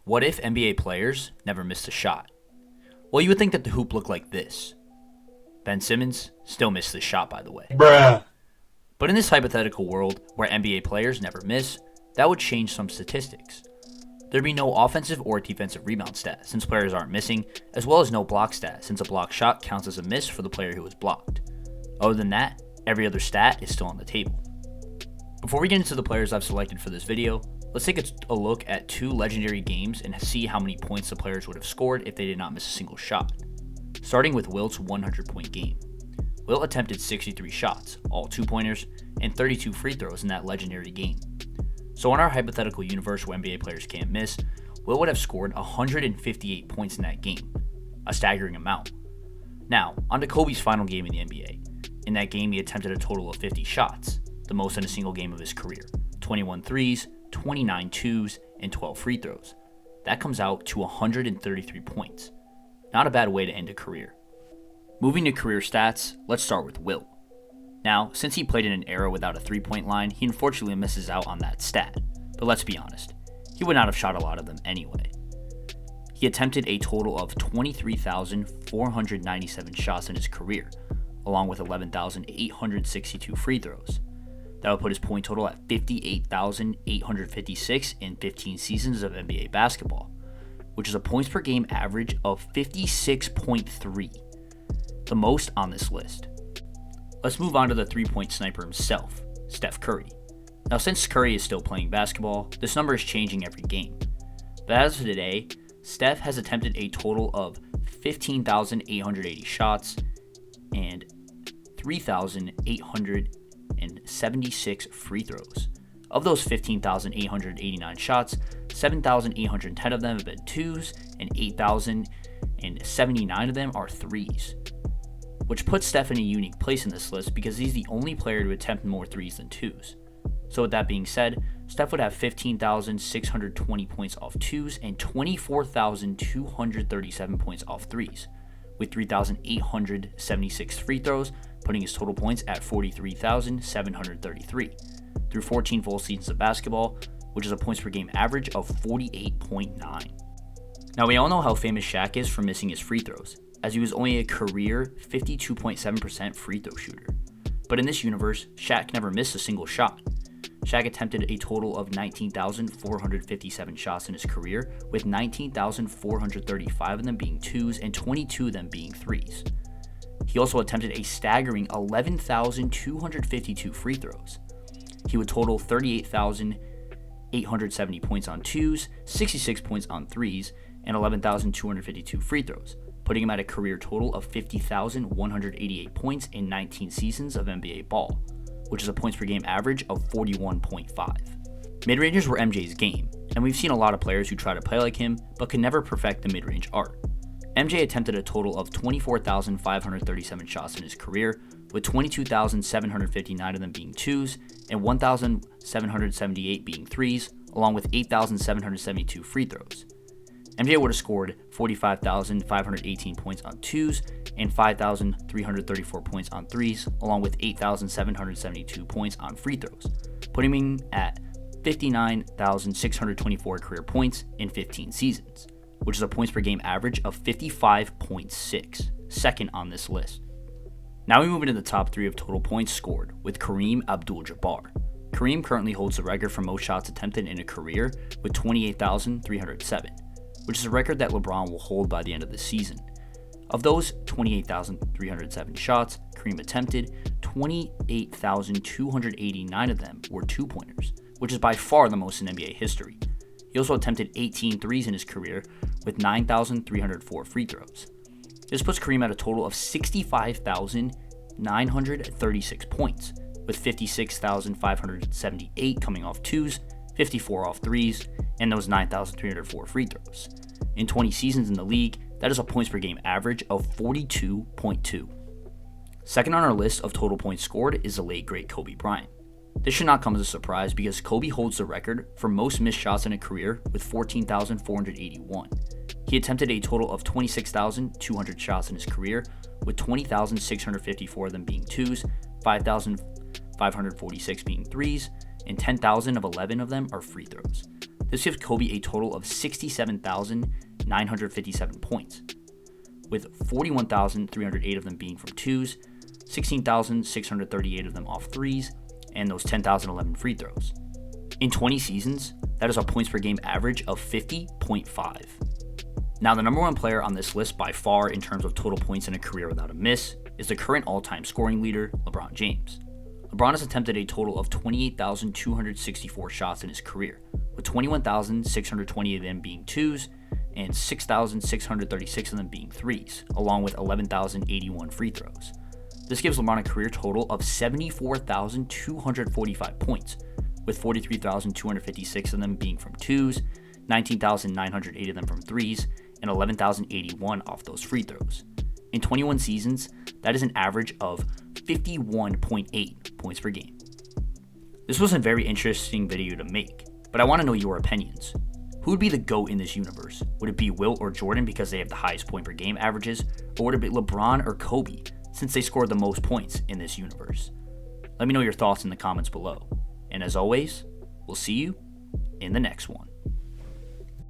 What if NBA players never missed a shot? Well, you would think that the hoop looked like this. Ben Simmons still missed this shot, by the way. Bruh. But in this hypothetical world where NBA players never miss, that would change some statistics. There'd be no offensive or defensive rebound stat since players aren't missing, as well as no block stat since a blocked shot counts as a miss for the player who was blocked. Other than that, every other stat is still on the table. Before we get into the players I've selected for this video, let's take a look at two legendary games and see how many points the players would have scored if they did not miss a single shot. Starting with Wilt's 100-point game. Wilt attempted 63 shots, all 2-pointers, and 32 free throws in that legendary game. So in our hypothetical universe where NBA players can't miss, Wilt would have scored 158 points in that game, a staggering amount. Now, on to Kobe's final game in the NBA. In that game, he attempted a total of 50 shots, the most in a single game of his career, 21 threes, 29 twos, and 12 free throws. That comes out to 133 points. Not a bad way to end a career. Moving to career stats, let's start with Wilt. Now, since he played in an era without a three-point line, he unfortunately misses out on that stat. But let's be honest, he would not have shot a lot of them anyway. He attempted a total of 23,497 shots in his career, along with 11,862 free throws. That would put his point total at 58,856 in 15 seasons of NBA basketball, which is a points per game average of 56.3, the most on this list. Let's move on to the three-point sniper himself, Steph Curry. Now, since Curry is still playing basketball, this number is changing every game. But as of today, Steph has attempted a total of 15,880 shots and 3,876 free throws. Of those 15,889 shots, 7,810 of them have been twos and 8,079 of them are threes, which puts Steph in a unique place in this list because he's the only player to attempt more threes than twos. So with that being said, Steph would have 15,620 points off twos and 24,237 points off threes, with 3,876 free throws, putting his total points at 43,733 through 14 full seasons of basketball, which is a points per game average of 48.9. Now, we all know how famous Shaq is for missing his free throws, as he was only a career 52.7% free throw shooter. But in this universe, Shaq never missed a single shot. Shaq attempted a total of 19,457 shots in his career, with 19,435 of them being twos and 22 of them being threes. He also attempted a staggering 11,252 free throws. He would total 38,870 points on twos, 66 points on threes, and 11,252 free throws, putting him at a career total of 50,188 points in 19 seasons of NBA ball, which is a points per game average of 41.5. Mid-rangers were MJ's game, and we've seen a lot of players who try to play like him, but could never perfect the mid-range art. MJ attempted a total of 24,537 shots in his career, with 22,759 of them being twos and 1,778 being threes, along with 8,772 free throws. MJ would have scored 45,518 points on twos and 5,334 points on threes, along with 8,772 points on free throws, putting him at 59,624 career points in 15 seasons, which is a points per game average of 55.6, second on this list. Now we move into the top three of total points scored with Kareem Abdul-Jabbar. Kareem currently holds the record for most shots attempted in a career with 28,307, which is a record that LeBron will hold by the end of the season. Of those 28,307 shots Kareem attempted, 28,289 of them were two-pointers, which is by far the most in NBA history. He also attempted 18 threes in his career with 9,304 free throws. This puts Kareem at a total of 65,936 points, with 56,578 coming off twos, 54 off threes, and those 9,304 free throws. In 20 seasons in the league, that is a points per game average of 42.2. Second on our list of total points scored is the late great Kobe Bryant. This should not come as a surprise because Kobe holds the record for most missed shots in a career with 14,481. He attempted a total of 26,200 shots in his career, with 20,654 of them being twos, 5,546 being threes, and 10,011 of them are free throws. This gives Kobe a total of 67,957 points, with 41,308 of them being from twos, 16,638 of them off threes, and those 10,011 free throws. In 20 seasons, that is a points per game average of 50.5. Now, the number one player on this list by far in terms of total points in a career without a miss is the current all-time scoring leader, LeBron James. LeBron has attempted a total of 28,264 shots in his career, with 21,620 of them being twos and 6,636 of them being threes, along with 11,081 free throws. This gives LeBron a career total of 74,245 points, with 43,256 of them being from twos, 19,908 of them from threes, and 11,081 off those free throws. In 21 seasons, that is an average of 51.8 points per game. This was a very interesting video to make, but I want to know your opinions. Who would be the GOAT in this universe? Would it be Wilt or Jordan because they have the highest point per game averages, or would it be LeBron or Kobe since they scored the most points in this universe? Let me know your thoughts in the comments below. And as always, we'll see you in the next one.